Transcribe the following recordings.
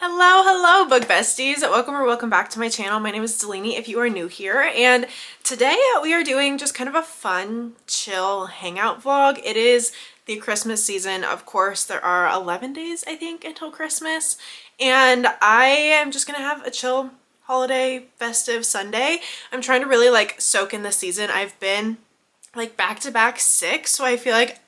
Hello, book besties. Welcome back to my channel. My name is Delaney if you are new here, and today we are doing just kind of a fun, chill hangout vlog. It is the Christmas season. Of course, there are 11 days, I think, until Christmas, and I am just gonna have a chill holiday, festive Sunday. I'm trying to really like soak in the season. I've been like back-to-back sick, so I feel like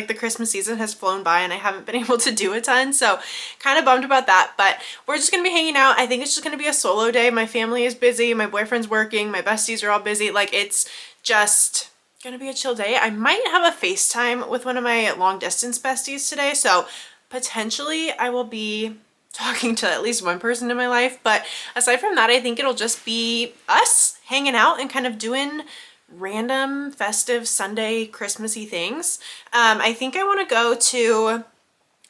the Christmas season has flown by and I haven't been able to do a ton, so kind of bummed about that. But we're just gonna be hanging out. I think it's just gonna be a solo day. My family is busy, my boyfriend's working, my besties are all busy. Like, it's just gonna be a chill day. I might have a FaceTime with one of my long distance besties today, so potentially I will be talking to at least one person in my life. But aside from that, I think it'll just be us hanging out and kind of doing random festive Sunday Christmassy things. I think I want to go to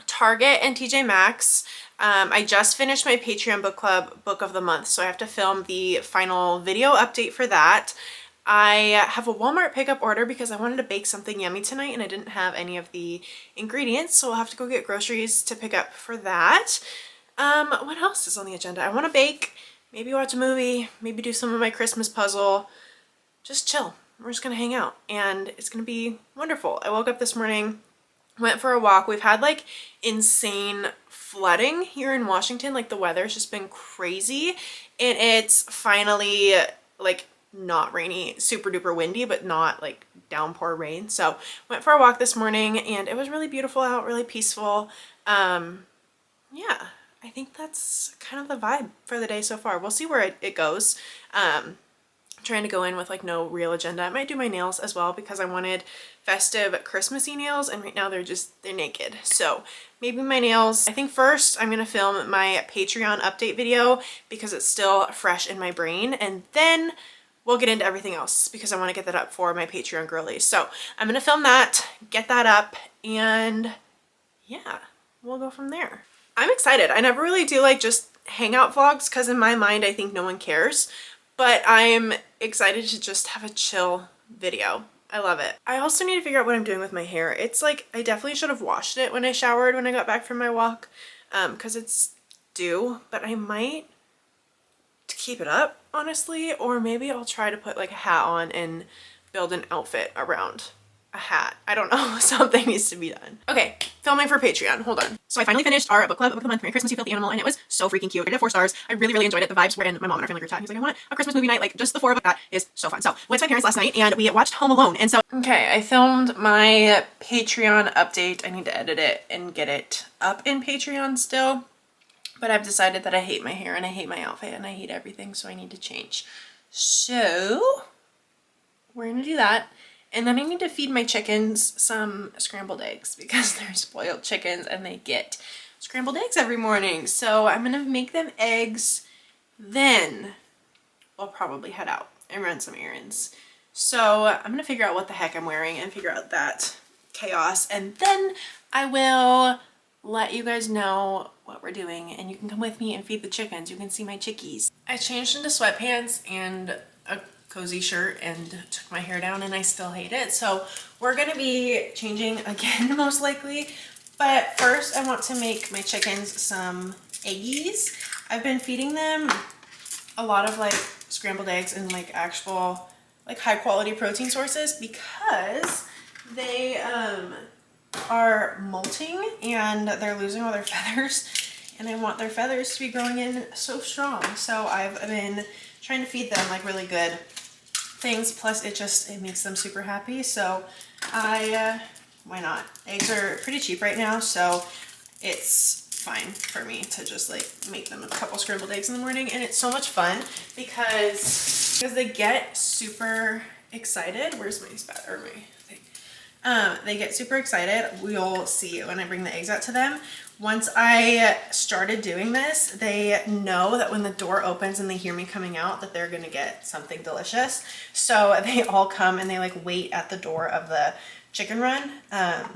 Target and TJ Maxx. I just finished my Patreon book club book of the month, so I have to film the final video update for that. I have a Walmart pickup order because I wanted to bake something yummy tonight and I didn't have any of the ingredients, so I'll have to go get groceries to pick up for that. What else is on the agenda? I want to bake, maybe watch a movie, maybe do some of my Christmas puzzle. Just chill. We're just gonna hang out and it's gonna be wonderful. I woke up this morning, went for a walk. We've had like insane flooding here in Washington. Like, the weather's just been crazy and it's finally like not rainy, super duper windy, but not like downpour rain. So went for a walk this morning and it was really beautiful out, really peaceful. Yeah, I think that's kind of the vibe for the day so far. We'll see where it goes. Trying to go in with like no real agenda. I might do my nails as well because I wanted festive Christmassy nails and right now they're naked. So maybe my nails. I think first I'm gonna film my Patreon update video because it's still fresh in my brain, and then we'll get into everything else because I want to get that up for my Patreon girlies. So I'm gonna film that, get that up, and yeah, we'll go from there. I'm excited. I never really do like just hangout vlogs because in my mind I think no one cares. But I'm excited to just have a chill video. I love it. I also need to figure out what I'm doing with my hair. It's like, I definitely should have washed it when I showered when I got back from my walk, because it's due, but I might keep it up, honestly, or maybe I'll try to put like a hat on and build an outfit around a hat. I don't know. Something needs to be done. Okay, filming for Patreon. Hold on. So I finally finished our book club, book of the month, Merry Christmas, You Filthy Animal, and it was so freaking cute. I did 4 stars. I really enjoyed it. The vibes were in. My mom and our family group chat. He's like, I want a Christmas movie night, like just the 4 of us. That is so fun. So went to my parents last night and we watched Home Alone. And so okay, I filmed my Patreon update. I need to edit it and get it up in Patreon still. But I've decided that I hate my hair and I hate my outfit and I hate everything, so I need to change. So we're gonna do that. And then I need to feed my chickens some scrambled eggs because they're spoiled chickens and they get scrambled eggs every morning. So I'm gonna make them eggs, then I'll probably head out and run some errands. So I'm gonna figure out what the heck I'm wearing and figure out that chaos, and then I will let you guys know what we're doing and you can come with me and feed the chickens. You can see my chickies. I changed into sweatpants and a cozy shirt and took my hair down and I still hate it. So we're gonna be changing again most likely. But first I want to make my chickens some eggies. I've been feeding them a lot of like scrambled eggs and like actual like high quality protein sources because they are molting and they're losing all their feathers and I want their feathers to be growing in so strong. So I've been trying to feed them like really good things, plus it makes them super happy. So why not? Eggs are pretty cheap right now, so it's fine for me to just like make them a couple scrambled eggs in the morning, and it's so much fun because they get super excited. Where's my spat or my thing? They get super excited. We'll see when I bring the eggs out to them. Once I started doing this, they know that when the door opens and they hear me coming out that they're gonna get something delicious. So they all come and they like wait at the door of the chicken run. And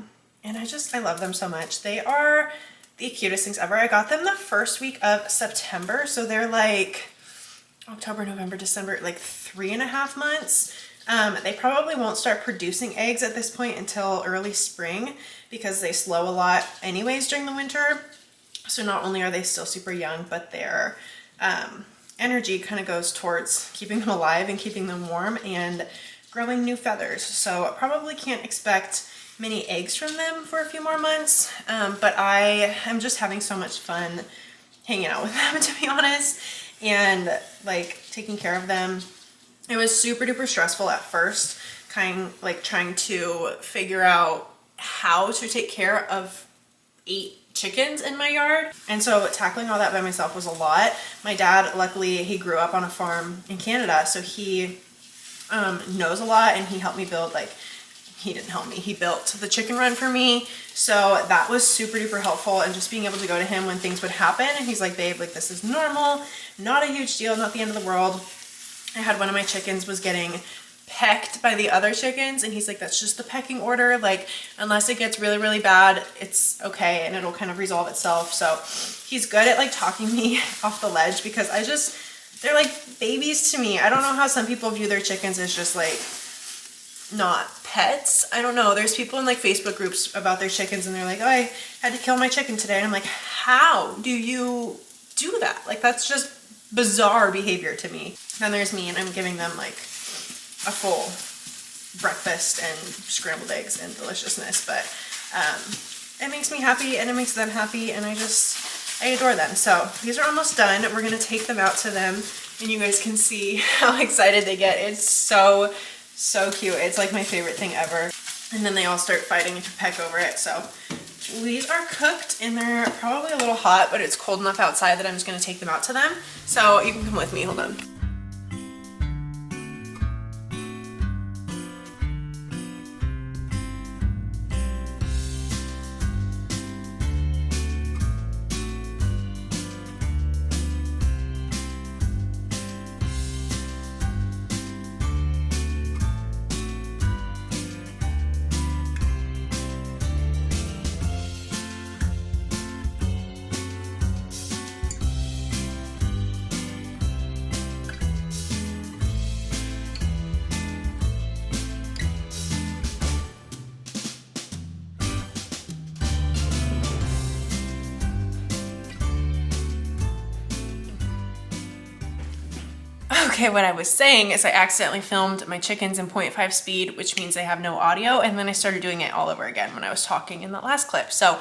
I love them so much. They are the cutest things ever. I got them the first week of September. So they're like October, November, December, like 3.5 months. They probably won't start producing eggs at this point until early spring because they slow a lot anyways during the winter. So not only are they still super young, but their energy kind of goes towards keeping them alive and keeping them warm and growing new feathers. So I probably can't expect many eggs from them for a few more months, but I am just having so much fun hanging out with them, to be honest, and like taking care of them. It was super duper stressful at first, like trying to figure out how to take care of 8 chickens in my yard. And so tackling all that by myself was a lot. My dad, luckily, he grew up on a farm in Canada, so he knows a lot, and he helped me build, like, he didn't help me, he built the chicken run for me. So that was super duper helpful, and just being able to go to him when things would happen, and he's like, babe, like, this is normal, not a huge deal, not the end of the world. I had one of my chickens was getting pecked by the other chickens, and he's like, that's just the pecking order, like, unless it gets really, really bad, it's okay, and it'll kind of resolve itself. So he's good at like talking me off the ledge, because they're like babies to me. I don't know how some people view their chickens as just like not pets. I don't know. There's people in like Facebook groups about their chickens, and they're like, oh, I had to kill my chicken today, and I'm like, how do you do that? Like, that's just bizarre behavior to me. Then there's me, and I'm giving them like a full breakfast and scrambled eggs and deliciousness, but it makes me happy, and it makes them happy, and I adore them. So these are almost done. We're gonna take them out to them, and you guys can see how excited they get. It's so cute. It's like my favorite thing ever. And then they all start fighting to peck over it. So these are cooked, and they're probably a little hot, but it's cold enough outside that I'm just gonna take them out to them. So you can come with me, hold on. Okay, what I was saying is I accidentally filmed my chickens in 0.5 speed, which means they have no audio, and then I started doing it all over again when I was talking in that last clip. So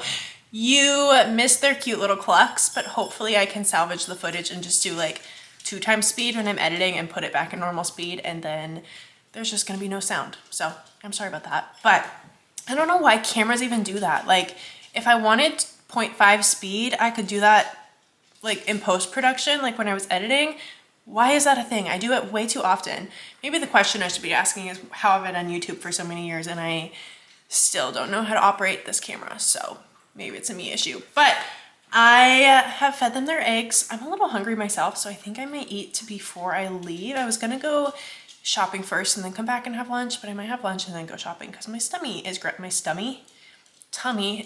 you missed their cute little clucks, but hopefully I can salvage the footage and just do like 2 times speed when I'm editing and put it back in normal speed, and then there's just gonna be no sound. So I'm sorry about that, but I don't know why cameras even do that. Like, if I wanted 0.5 speed, I could do that like in post-production, like when I was editing. Why is that a thing? I do it way too often. Maybe the question I should be asking is, how have I done YouTube for so many years and I still don't know how to operate this camera? So maybe it's a me issue. But I have fed them their eggs. I'm a little hungry myself, so I think I might eat before I leave. I was gonna go shopping first and then come back and have lunch, but I might have lunch and then go shopping because my tummy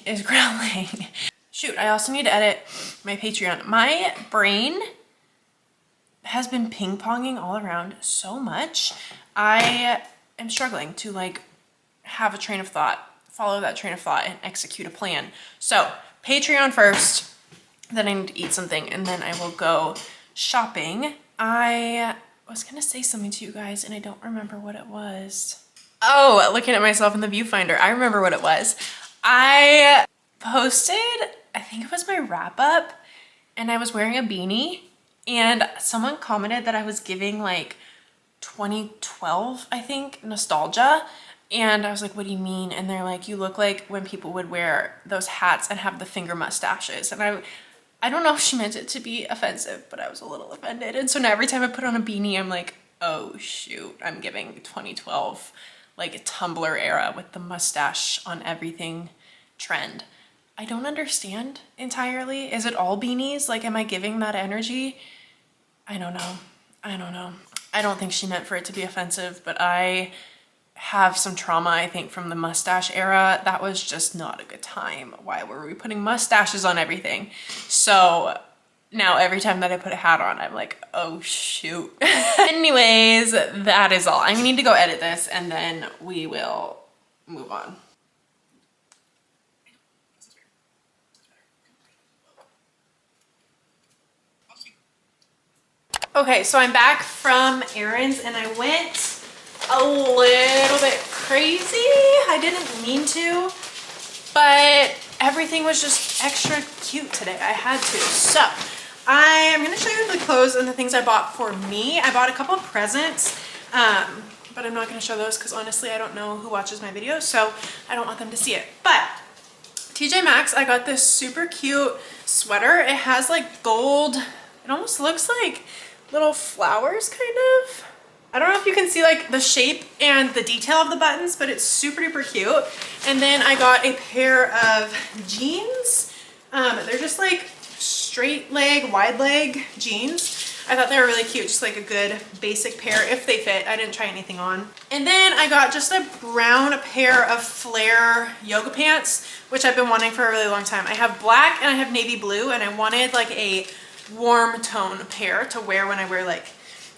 is growling. Shoot, I also need to edit my Patreon. My brain has been ping-ponging all around so much. I am struggling to like have a train of thought, follow that train of thought, and execute a plan. So Patreon first, then I need to eat something, and then I will go shopping. I was gonna say something to you guys and I don't remember what it was. Oh, looking at myself in the viewfinder, I remember what it was. I posted, I think it was my wrap up, and I was wearing a beanie, and someone commented that I was giving like 2012, I think, nostalgia. And I was like, what do you mean? And they're like, you look like when people would wear those hats and have the finger mustaches. And I don't know if she meant it to be offensive, but I was a little offended. And so now every time I put on a beanie, I'm like, oh shoot, I'm giving 2012, like a Tumblr era with the mustache on everything trend. I don't understand entirely. Is it all beanies? Like, am I giving that energy? I don't know. I don't think she meant for it to be offensive, but I have some trauma, I think, from the mustache era. That was just not a good time. Why were we putting mustaches on everything? So now every time that I put a hat on, I'm like, oh shoot. Anyways, that is all. I need to go edit this and then we will move on. Okay, so I'm back from errands and I went a little bit crazy. I didn't mean to, but everything was just extra cute today. I had to. So I am going to show you the clothes and the things I bought for me. I bought a couple of presents, but I'm not going to show those because honestly I don't know who watches my videos, so I don't want them to see it. But TJ Maxx, I got this super cute sweater. It has like gold, it almost looks like little flowers kind of. I don't know if you can see like the shape and the detail of the buttons, but it's super duper cute. And then I got a pair of jeans. They're just like straight leg, wide leg jeans. I thought they were really cute, just like a good basic pair if they fit. I didn't try anything on. And then I got just a brown pair of flare yoga pants, which I've been wanting for a really long time. I have black and I have navy blue, and I wanted like a warm tone pair to wear when I wear like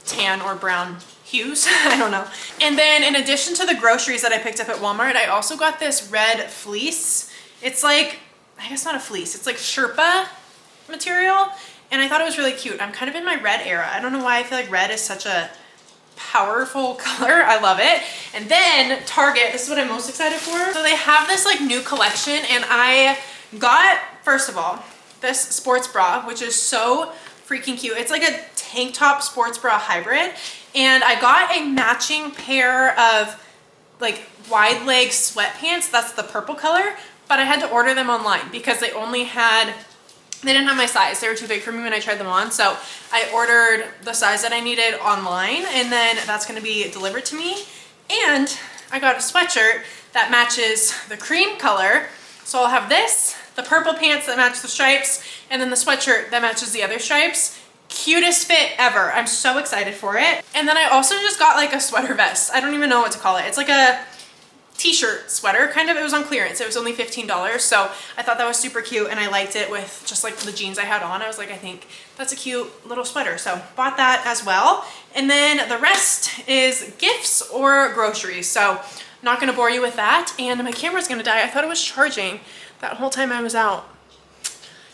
tan or brown hues. I don't know. And then in addition to the groceries that I picked up at Walmart, I also got this red fleece. It's like, I guess not a fleece, it's like Sherpa material. And I thought it was really cute. I'm kind of in my red era. I don't know why I feel like red is such a powerful color. I love it. And then Target, this is what I'm most excited for. So they have this like new collection, and I got, first of all, this sports bra, which is so freaking cute. It's like a tank top sports bra hybrid. And I got a matching pair of like wide leg sweatpants. That's the purple color, but I had to order them online because they didn't have my size. They were too big for me when I tried them on. So I ordered the size that I needed online, and then that's gonna be delivered to me. And I got a sweatshirt that matches the cream color. So I'll have this, the purple pants that match the stripes, and then the sweatshirt that matches the other stripes. Cutest fit ever. I'm so excited for it. And then I also just got like a sweater vest. I don't even know what to call it. It's like a t-shirt sweater kind of. It was on clearance. It was only $15, so I thought that was super cute, and I liked it with just like the jeans I had on. I was like, I think that's a cute little sweater, so bought that as well. And then the rest is gifts or groceries, so not gonna bore you with that. And my camera's gonna die. I thought it was charging that whole time I was out.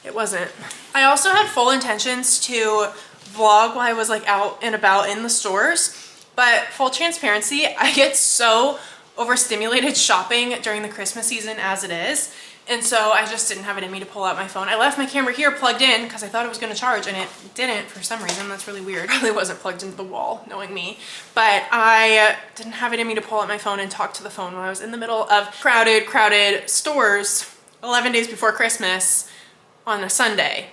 It wasn't. I also had full intentions to vlog while I was like out and about in the stores, but full transparency, I get so overstimulated shopping during the Christmas season as it is, and so I just didn't have it in me to pull out my phone. I left my camera here plugged in because I thought it was going to charge, and it didn't for some reason. That's really weird. It probably wasn't plugged into the wall, knowing me, but I didn't have it in me to pull out my phone and talk to the phone while I was in the middle of crowded stores 11 days before Christmas on a Sunday.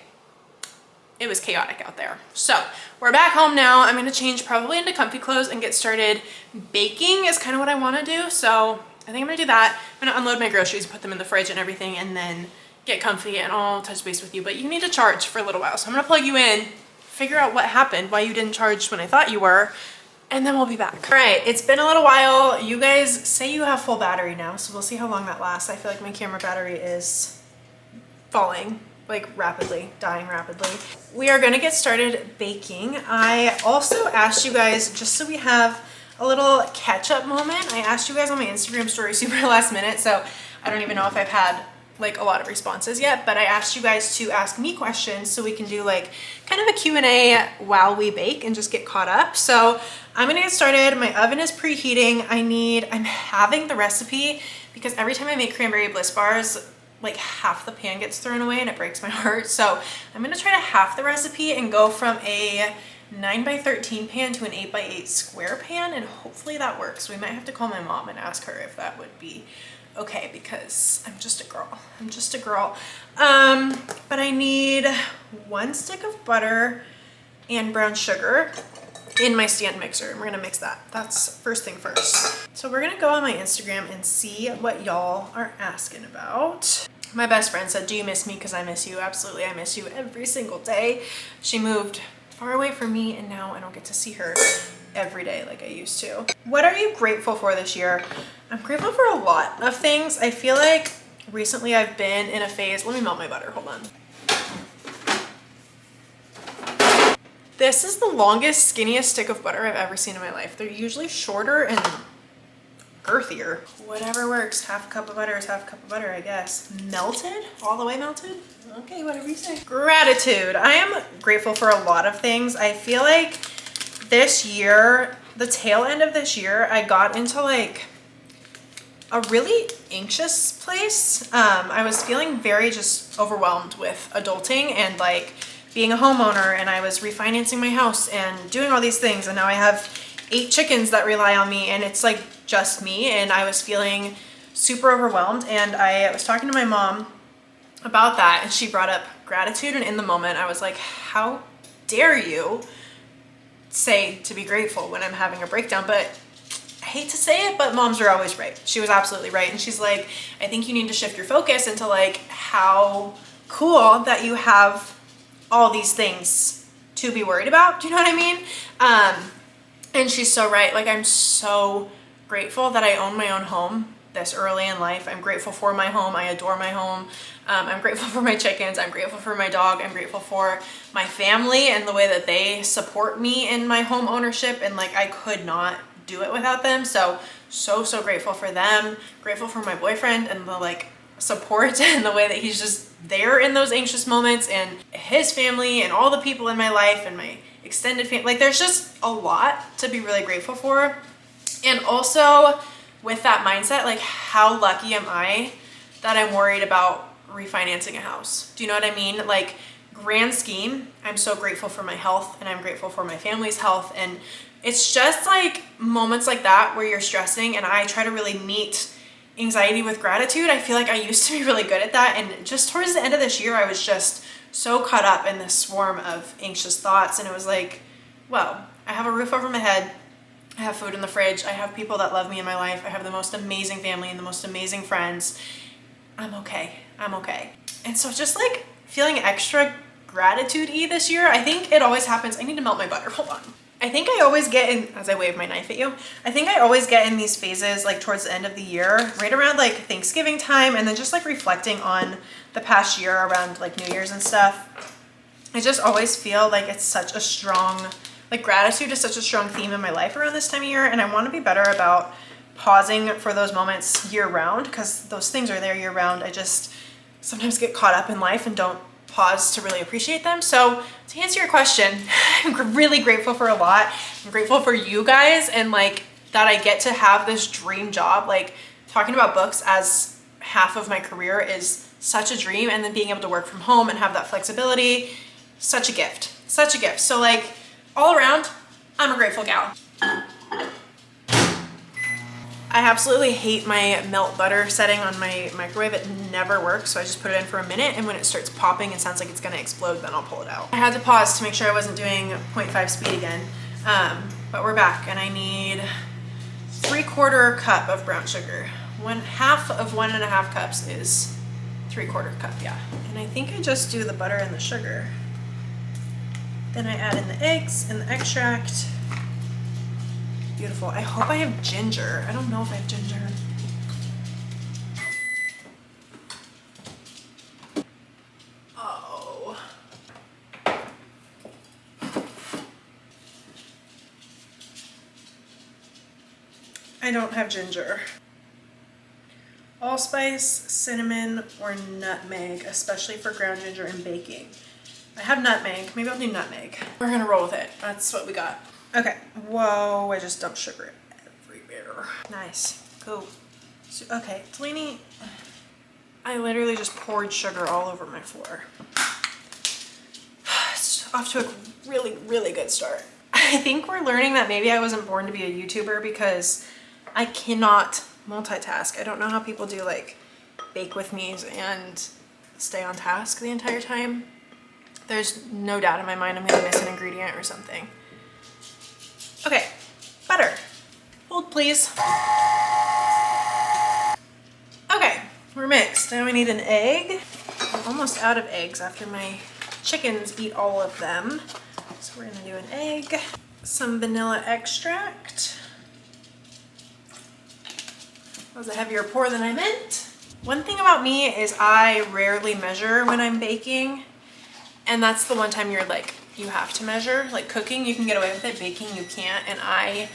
It was chaotic out there. So we're back home now. I'm gonna change probably into comfy clothes and get started baking is kind of what I wanna do. So I think I'm gonna do that. I'm gonna unload my groceries, put them in the fridge and everything, and then get comfy, and I'll touch base with you. But you need to charge for a little while. So I'm gonna plug you in, figure out what happened, why you didn't charge when I thought you were, and then we'll be back. All right, it's been a little while. You guys say you have full battery now, so we'll see how long that lasts. I feel like my camera battery is falling, like rapidly, dying rapidly. We are gonna get started baking. I also asked you guys, just so we have a little catch-up moment, I asked you guys on my Instagram story super last minute, so I don't even know if I've had like a lot of responses yet, but I asked you guys to ask me questions so we can do like kind of a Q&A while we bake and just get caught up. So I'm gonna get started. My oven is preheating. I'm having the recipe because every time I make cranberry bliss bars, like half the pan gets thrown away and it breaks my heart. So I'm gonna try to half the recipe and go from a 9x13 pan to an 8x8 square pan, and hopefully that works. We might have to call my mom and ask her if that would be okay, because I'm just a girl. I'm just a girl. But I need 1 stick of butter and brown sugar in my stand mixer, and we're gonna mix that. That's first thing first. So we're gonna go on my Instagram and see what y'all are asking about. My best friend said, do you miss me? Because I miss you. Absolutely, I miss you every single day. She moved far away from me, and now I don't get to see her every day like I used to. What are you grateful for this year? I'm grateful for a lot of things. I feel like recently I've been in a phase. Let me melt my butter, hold on. This is the longest, skinniest stick of butter I've ever seen in my life. They're usually shorter and earthier. Whatever works. Half a cup of butter is half a cup of butter, I guess. Melted? All the way melted? Okay, whatever you say. Gratitude. I am grateful for a lot of things. I feel like this year, the tail end of this year, I got into like a really anxious place. I was feeling very just overwhelmed with adulting and like being a homeowner, and I was refinancing my house and doing all these things, and now I have 8 chickens that rely on me, and it's like just me, and I was feeling super overwhelmed. And I was talking to my mom about that, and she brought up gratitude, and in the moment I was like, how dare you say to be grateful when I'm having a breakdown? But I hate to say it, but moms are always right. She was absolutely right. And she's like, I think you need to shift your focus into like how cool that you have all these things to be worried about. Do you know what I mean? And she's so right. Like, I'm so grateful that I own my own home this early in life. I'm grateful for my home. I adore my home. I'm grateful for my chickens. I'm grateful for my dog. I'm grateful for my family and the way that they support me in my home ownership. And like, I could not do it without them. So grateful for them. Grateful for my boyfriend and the like support and the way that he's just there in those anxious moments, and his family and all the people in my life and my extended family. Like, there's just a lot to be really grateful for. And also with that mindset, like, how lucky am I that I'm worried about refinancing a house? Do you know what I mean? Like, grand scheme, I'm so grateful for my health, and I'm grateful for my family's health. And it's just like moments like that where you're stressing, and I try to really meet anxiety with gratitude. I feel like I used to be really good at that, and just towards the end of this year I was just so caught up in this swarm of anxious thoughts, and it was like, well, I have a roof over my head, I have food in the fridge, I have people that love me in my life, I have the most amazing family and the most amazing friends. I'm okay. And so just like feeling extra gratitude-y this year. I think it always happens. I need to melt my butter. Hold on. I think I always get in, as I wave my knife at you, I think I always get in these phases like towards the end of the year, right around like Thanksgiving time, and then just like reflecting on the past year around like New Year's and stuff. I just always feel like it's such a strong, like gratitude is such a strong theme in my life around this time of year, and I want to be better about pausing for those moments year round, because those things are there year round. I just sometimes get caught up in life and don't pause to really appreciate them. So to answer your question, I'm really grateful for a lot. I'm grateful for you guys, and like that I get to have this dream job. Like, talking about books as half of my career is such a dream, and then being able to work from home and have that flexibility, such a gift, such a gift. So like, all around, I'm a grateful gal. I absolutely hate my melt butter setting on my microwave. It never works, so I just put it in for a minute, and when it starts popping and sounds like it's gonna explode, then I'll pull it out. I had to pause to make sure I wasn't doing 0.5 speed again, but we're back, and I need 3/4 cup of brown sugar. 1/2 of 1.5 cups is 3/4 cup, yeah. And I think I just do the butter and the sugar. Then I add in the eggs and the extract. Beautiful. I hope I have ginger. I don't know if I have ginger. Oh. I don't have ginger. Allspice, cinnamon, or nutmeg, especially for ground ginger and baking. I have nutmeg. Maybe I'll do nutmeg. We're gonna roll with it. That's what we got. Okay. Whoa, I just dumped sugar everywhere. Nice. Cool. So, okay, Delaney, I literally just poured sugar all over my floor. It's off to a really, really good start. I think we're learning that maybe I wasn't born to be a YouTuber, because I cannot multitask. I don't know how people do like bake with me's and stay on task the entire time. There's no doubt in my mind I'm gonna miss an ingredient or something. Okay, butter. Hold please. Okay, we're mixed. Now we need an egg. I'm almost out of eggs after my chickens eat all of them. So we're gonna do an egg, some vanilla extract. That was a heavier pour than I meant. One thing about me is I rarely measure when I'm baking. And that's the one time you're like, you have to measure. Like cooking, you can get away with it. Baking, you can't. And I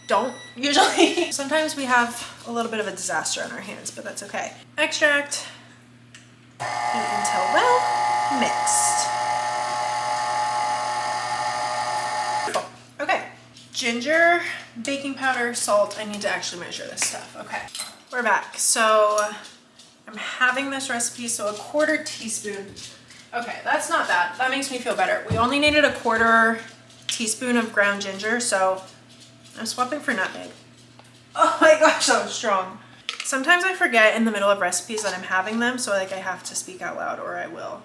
don't usually. Sometimes we have a little bit of a disaster on our hands, but that's okay. Extract, heat until well mixed. Okay, ginger, baking powder, salt. I need to actually measure this stuff. Okay, we're back. So I'm having this recipe, so a 1/4 teaspoon. Okay, that's not bad. That makes me feel better. We only needed a 1/4 teaspoon of ground ginger, so I'm swapping for nutmeg. Oh my gosh, that was strong. Sometimes I forget in the middle of recipes that I'm having them, so like I have to speak out loud or I will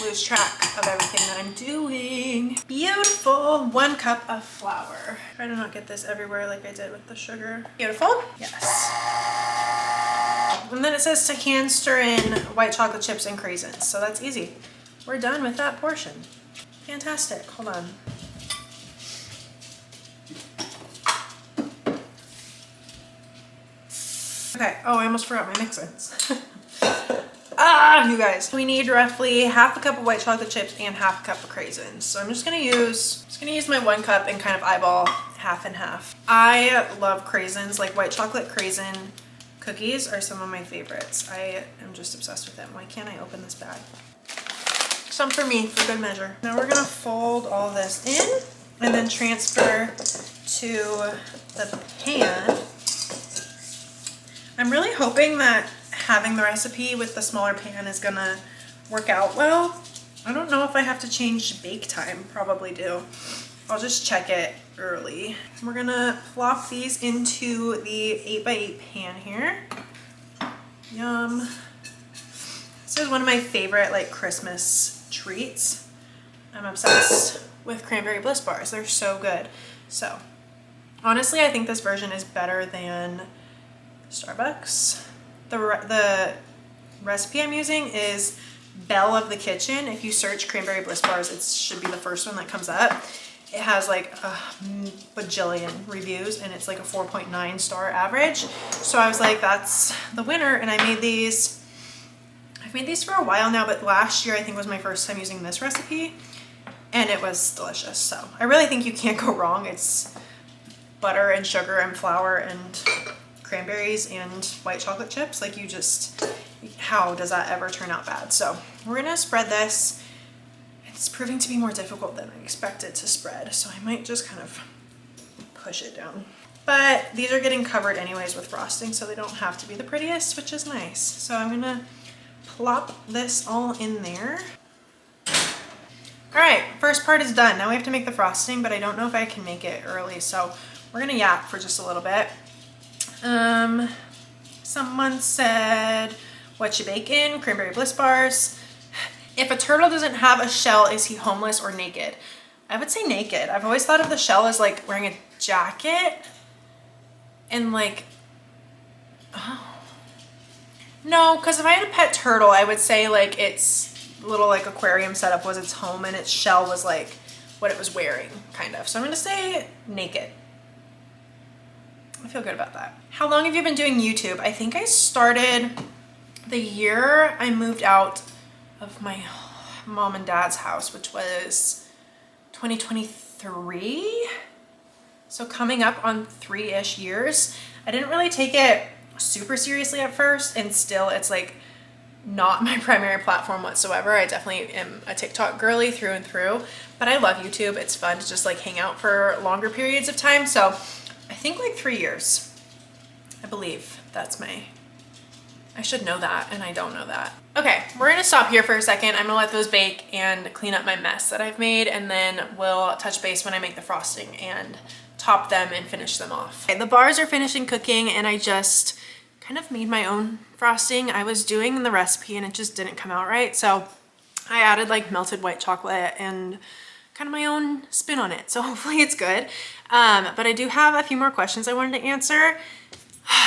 lose track of everything that I'm doing. Beautiful. 1 cup of flour. Try to not get this everywhere like I did with the sugar. Beautiful. Yes. And then it says to hand stir in white chocolate chips and craisins. So that's easy. We're done with that portion. Fantastic. Hold on. Okay. Oh, I almost forgot my mix-ins. You guys. We need roughly 1/2 cup of white chocolate chips and 1/2 cup of craisins. So I'm just gonna use my 1 cup and kind of eyeball 1/2 and 1/2. I love craisins. Like white chocolate craisin cookies are some of my favorites. I am just obsessed with them. Why can't I open this bag? Some for me, for good measure. Now we're gonna fold all this in and then transfer to the pan. I'm really hoping that having the recipe with the smaller pan is gonna work out well. I don't know if I have to change bake time. Probably do. I'll just check it early. We're gonna plop these into the 8x8 pan here. Yum. This is one of my favorite like Christmas treats. I'm obsessed with cranberry bliss bars. They're so good. So honestly, I think this version is better than Starbucks. The recipe I'm using is Belle of the Kitchen. If you search cranberry bliss bars, it should be the first one that comes up. It has like a bajillion reviews and it's like a 4.9 star average. So I was like, that's the winner. And I made these, I've made these for a while now, but last year I think was my first time using this recipe and it was delicious. So I really think you can't go wrong. It's butter and sugar and flour and cranberries and white chocolate chips. Like you just, how does that ever turn out bad? So we're gonna spread this. It's proving to be more difficult than I expected to spread, so I might just kind of push it down. But these are getting covered anyways with frosting, so they don't have to be the prettiest, which is nice. So I'm gonna plop this all in there. All right, first part is done. Now we have to make the frosting, but I don't know if I can make it early, so we're gonna yap for just a little bit. Someone said, what you bake in? Cranberry bliss bars. If a turtle doesn't have a shell, is he homeless or naked? I would say naked. I've always thought of the shell as like wearing a jacket and like, oh. No, because if I had a pet turtle, I would say like its little like aquarium setup was its home and its shell was like what it was wearing, kind of. So I'm gonna say naked. I feel good about that. How long have you been doing YouTube? I think I started the year I moved out of my mom and dad's house, which was 2023. So coming up on 3-ish years. I didn't really take it super seriously at first, and still it's like not my primary platform whatsoever. I definitely am a TikTok girly through and through, but I love YouTube. It's fun to just like hang out for longer periods of time. So I think like 3 years, I believe that's I should know that, and I don't know that. Okay, we're gonna stop here for a second. I'm gonna let those bake and clean up my mess that I've made, and then we'll touch base when I make the frosting and top them and finish them off. Okay, the bars are finishing cooking, and I just kind of made my own frosting. I was doing the recipe and it just didn't come out right, so I added like melted white chocolate and kind of my own spin on it. So hopefully it's good. But I do have a few more questions I wanted to answer.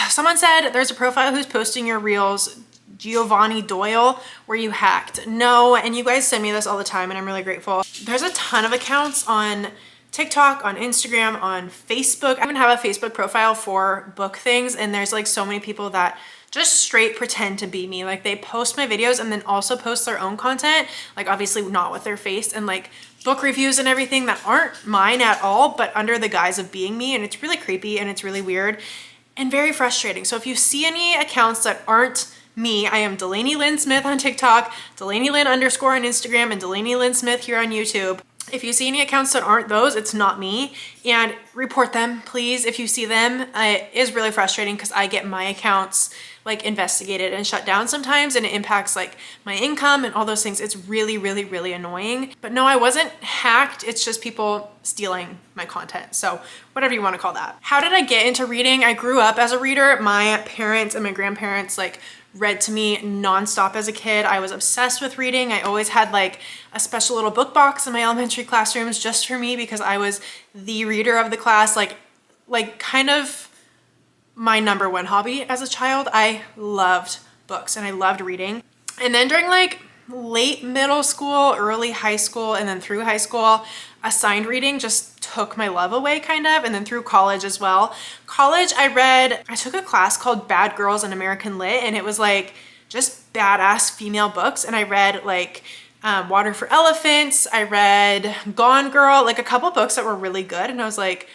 Someone said there's a profile who's posting your reels, Giovanni Doyle, were you hacked? No, and you guys send me this all the time and I'm really grateful. There's a ton of accounts on TikTok, on Instagram, on Facebook. I even have a Facebook profile for book things, and there's like so many people that just straight pretend to be me. Like they post my videos and then also post their own content, like obviously not with their face, and like book reviews and everything that aren't mine at all, but under the guise of being me. And it's really creepy and it's really weird and very frustrating. So if you see any accounts that aren't me, I am Delaney Lynn Smith on TikTok, Delaney Lynn _ on Instagram, and Delaney Lynn Smith here on YouTube. If you see any accounts that aren't those, it's not me, and report them, please. If you see them, it is really frustrating because I get my accounts like investigated and shut down sometimes, and it impacts like my income and all those things. It's really, really, really annoying. But no, I wasn't hacked. It's just people stealing my content. So whatever you want to call that. How did I get into reading? I grew up as a reader. My parents and my grandparents like read to me nonstop as a kid. I was obsessed with reading. I always had like a special little book box in my elementary classrooms just for me because I was the reader of the class, like kind of my number one hobby as a child. I loved books and I loved reading. And then during like late middle school, early high school, and then through high school, assigned reading just took my love away kind of. And then through college as well. College, I took a class called Bad Girls in American Lit, and it was like just badass female books. And I read like Water for Elephants. I read Gone Girl, like a couple books that were really good. And I was like,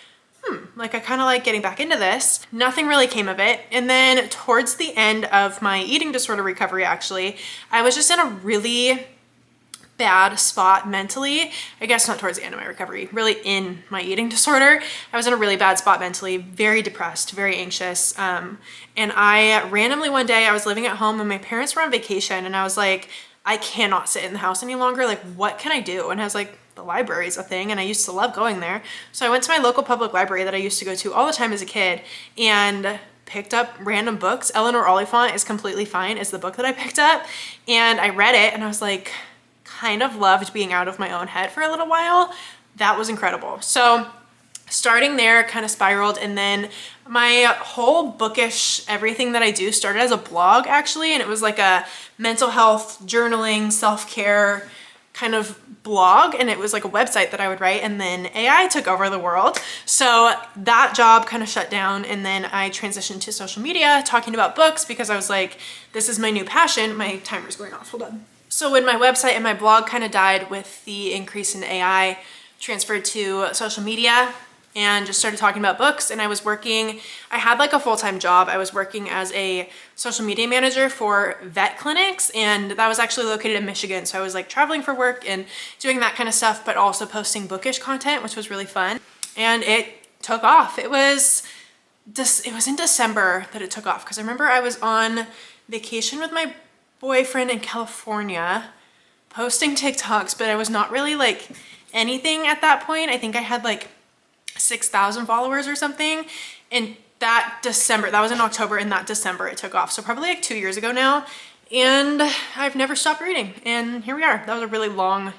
like I kind of like getting back into this. Nothing really came of it. And then towards the end of my eating disorder recovery, actually, I was just in a really bad spot mentally. I guess not towards the end of my recovery, really in my eating disorder. I was in a really bad spot mentally, very depressed, very anxious. And I randomly one day, I was living at home and my parents were on vacation, and I was like, I cannot sit in the house any longer. Like, what can I do? And I was like, the library is a thing, and I used to love going there. So I went to my local public library that I used to go to all the time as a kid and picked up random books. Eleanor Oliphant is Completely Fine is the book that I picked up, and I read it, and I was like, kind of loved being out of my own head for a little while. That was incredible. So starting there kind of spiraled, and then my whole bookish everything that I do started as a blog actually, and it was like a mental health, journaling, self-care kind of blog, and it was like a website that I would write, and then AI took over the world. So that job kind of shut down, and then I transitioned to social media talking about books because I was like, this is my new passion. My timer's going off, hold on. So when my website and my blog kind of died with the increase in AI, transferred to social media and just started talking about books. And I was working, I had like a full-time job. I was working as a social media manager for vet clinics, and that was actually located in Michigan. So I was like traveling for work and doing that kind of stuff, but also posting bookish content, which was really fun. And it took off. It was in December that it took off, because I remember I was on vacation with my boyfriend in California posting TikToks, but I was not really like anything at that point. I think I had like 6,000 followers or something. And that December, that was in October, and that December it took off. So probably like 2 years ago now. And I've never stopped reading. And here we are. That was a really long,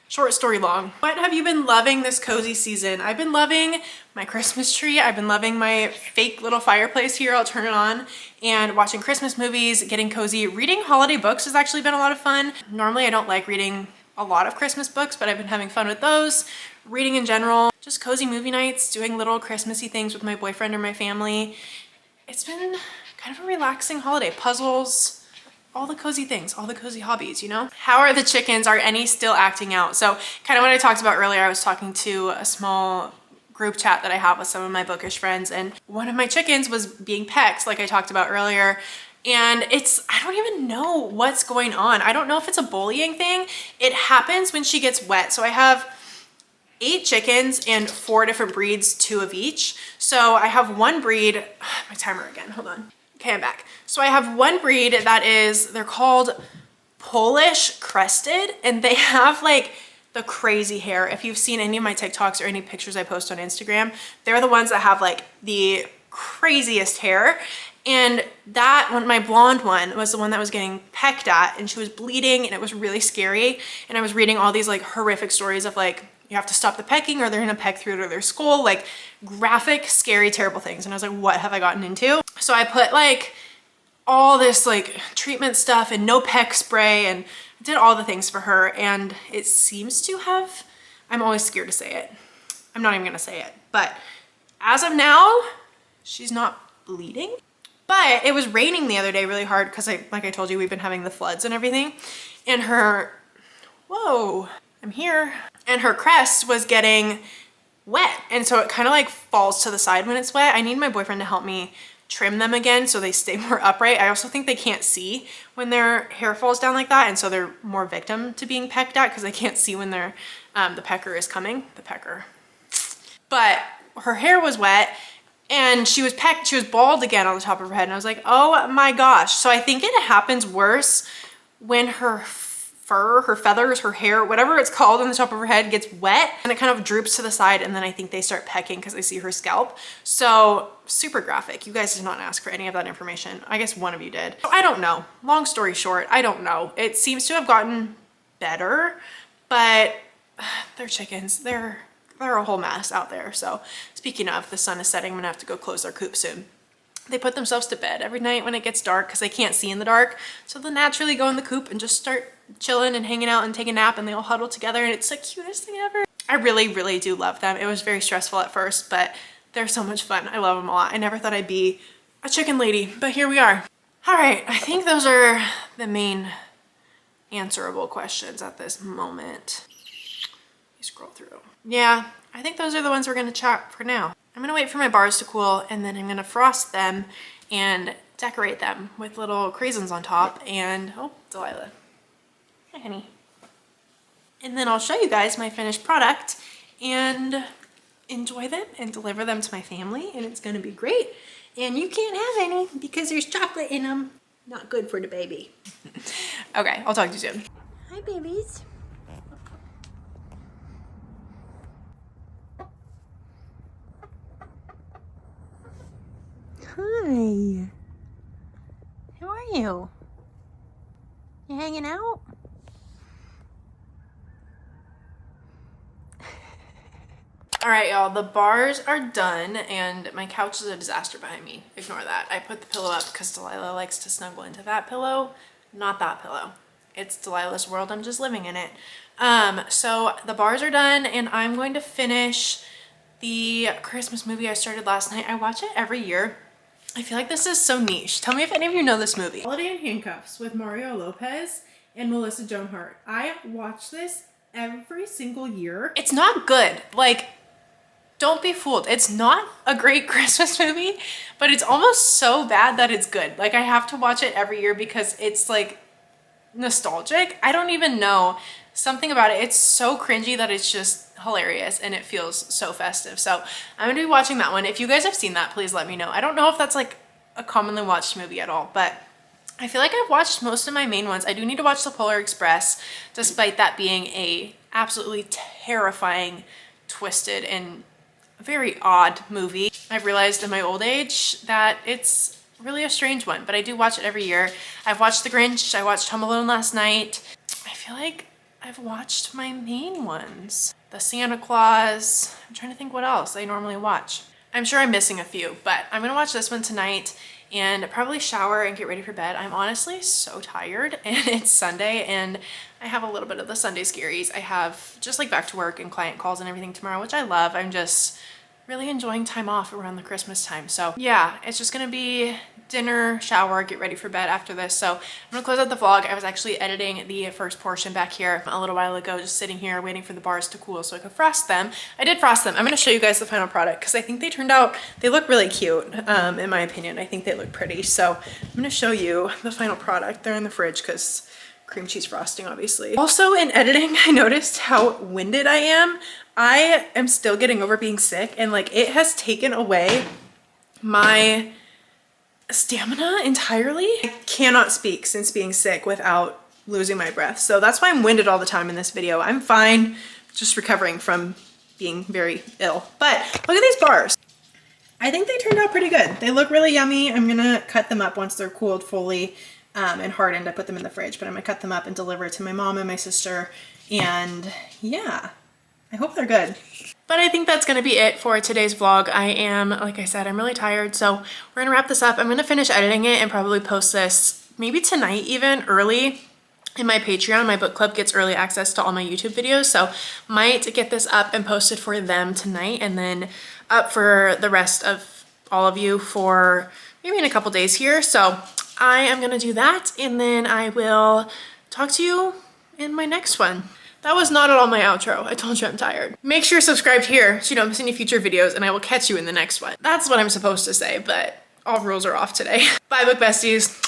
short story long. What have you been loving this cozy season? I've been loving my Christmas tree. I've been loving my fake little fireplace here. I'll turn it on, and watching Christmas movies, getting cozy. Reading holiday books has actually been a lot of fun. Normally I don't like reading a lot of Christmas books, but I've been having fun with those. Reading in general, just cozy movie nights, doing little Christmassy things with my boyfriend or my family. It's been kind of a relaxing holiday. Puzzles, all the cozy things, all the cozy hobbies, you know? How are the chickens? Are any still acting out? So kind of what I talked about earlier, I was talking to a small group chat that I have with some of my bookish friends, and one of my chickens was being pecked, like I talked about earlier. And I don't even know what's going on. I don't know if it's a bullying thing. It happens when she gets wet. So I have 8 chickens and 4 different breeds, 2 of each. So I have one breed, my timer again, hold on. Okay, I'm back. So I have one breed that they're called Polish Crested, and they have like the crazy hair. If you've seen any of my TikToks or any pictures I post on Instagram, they're the ones that have like the craziest hair. And that one, my blonde one, was the one that was getting pecked at, and she was bleeding, and it was really scary. And I was reading all these like horrific stories of like, you have to stop the pecking or they're gonna peck through to their skull, like graphic, scary, terrible things. And I was like, what have I gotten into? So I put like all this like treatment stuff and no peck spray, and I did all the things for her, and it seems to have, I'm always scared to say it. I'm not even gonna say it, but as of now, she's not bleeding. But it was raining the other day really hard because like I told you, we've been having the floods and everything. And her, whoa, I'm here. And her crest was getting wet. And so it kind of like falls to the side when it's wet. I need my boyfriend to help me trim them again so they stay more upright. I also think they can't see when their hair falls down like that. And so they're more victim to being pecked at because they can't see when they're, the pecker is coming, the pecker. But her hair was wet and she was pecked, she was bald again on the top of her head. And I was like, oh my gosh. So I think it happens worse when her fur, her feathers, her hair, whatever it's called on the top of her head gets wet and it kind of droops to the side, and then I think they start pecking because they see her scalp. So super graphic. You guys did not ask for any of that information. I guess one of you did. I don't know. Long story short, I don't know. It seems to have gotten better, but they're chickens. They're a whole mess out there. So speaking of, the sun is setting. I'm gonna have to go close their coop soon. They put themselves to bed every night when it gets dark because they can't see in the dark. So they'll naturally go in the coop and just start chilling and hanging out and take a nap, and they all huddle together, and it's the cutest thing ever. I really, really do love them. It was very stressful at first, but they're so much fun. I love them a lot. I never thought I'd be a chicken lady, but here we are. All right, I think those are the main answerable questions at this moment. Let me scroll through. Yeah, I think those are the ones we're gonna chat for now. I'm gonna wait for my bars to cool, and then I'm gonna frost them and decorate them with little craisins on top. And oh, Delilah. Hi, honey. And then I'll show you guys my finished product and enjoy them and deliver them to my family, and it's gonna be great. And you can't have any because there's chocolate in them. Not good for the baby. Okay, I'll talk to you soon. Hi, babies. Hi. How are you? You hanging out? All right, y'all, the bars are done and my couch is a disaster behind me. Ignore that. I put the pillow up because Delilah likes to snuggle into that pillow, not that pillow. It's Delilah's world, I'm just living in it. So the bars are done and I'm going to finish the Christmas movie I started last night. I watch it every year. I feel like this is so niche. Tell me if any of you know this movie. Holiday in Handcuffs with Mario Lopez and Melissa Joan Hart. I watch this every single year. It's not good. Like, don't be fooled. It's not a great Christmas movie, but it's almost so bad that it's good. Like, I have to watch it every year because it's like nostalgic. I don't even know. Something about it. It's so cringy that it's just hilarious and it feels so festive. So I'm gonna be watching that one. If you guys have seen that, please let me know. I don't know if that's like a commonly watched movie at all, but I feel like I've watched most of my main ones. I do need to watch The Polar Express, despite that being a absolutely terrifying, twisted, and very odd movie. I've realized in my old age that it's really a strange one, but I do watch it every year. I've watched The Grinch. I watched Home Alone last night. I feel like I've watched my main ones. The Santa Claus. I'm trying to think what else I normally watch. I'm sure I'm missing a few, but I'm gonna watch this one tonight and probably shower and get ready for bed. I'm honestly so tired and it's Sunday and I have a little bit of the Sunday scaries. I have just like back to work and client calls and everything tomorrow, which I love. I'm just really enjoying time off around the Christmas time. So yeah, it's just gonna be dinner, shower, get ready for bed after this. So I'm gonna close out the vlog. I was actually editing the first portion back here a little while ago, just sitting here waiting for the bars to cool so I could frost them. I did frost them. I'm gonna show you guys the final product because I think they turned out, they look really cute in my opinion. I think they look pretty. So I'm gonna show you the final product. They're in the fridge because cream cheese frosting, obviously. Also in editing, I noticed how winded I am. I am still getting over being sick and like it has taken away my stamina entirely. I cannot speak since being sick without losing my breath. So that's why I'm winded all the time in this video. I'm fine, just recovering from being very ill. But look at these bars. I think they turned out pretty good. They look really yummy. I'm gonna cut them up once they're cooled fully and hardened. I put them in the fridge, but I'm gonna cut them up and deliver it to my mom and my sister. And yeah, I hope they're good. But I think that's gonna be it for today's vlog. I am, like I said, I'm really tired. So we're gonna wrap this up. I'm gonna finish editing it and probably post this maybe tonight, even early in my Patreon. My book club gets early access to all my YouTube videos. So might get this up and posted for them tonight and then up for the rest of all of you for maybe in a couple days here. So I am gonna do that, and then I will talk to you in my next one. That was not at all my outro. I told you I'm tired. Make sure you're subscribed here so you don't miss any future videos, and I will catch you in the next one. That's what I'm supposed to say, but all rules are off today. Bye, book besties.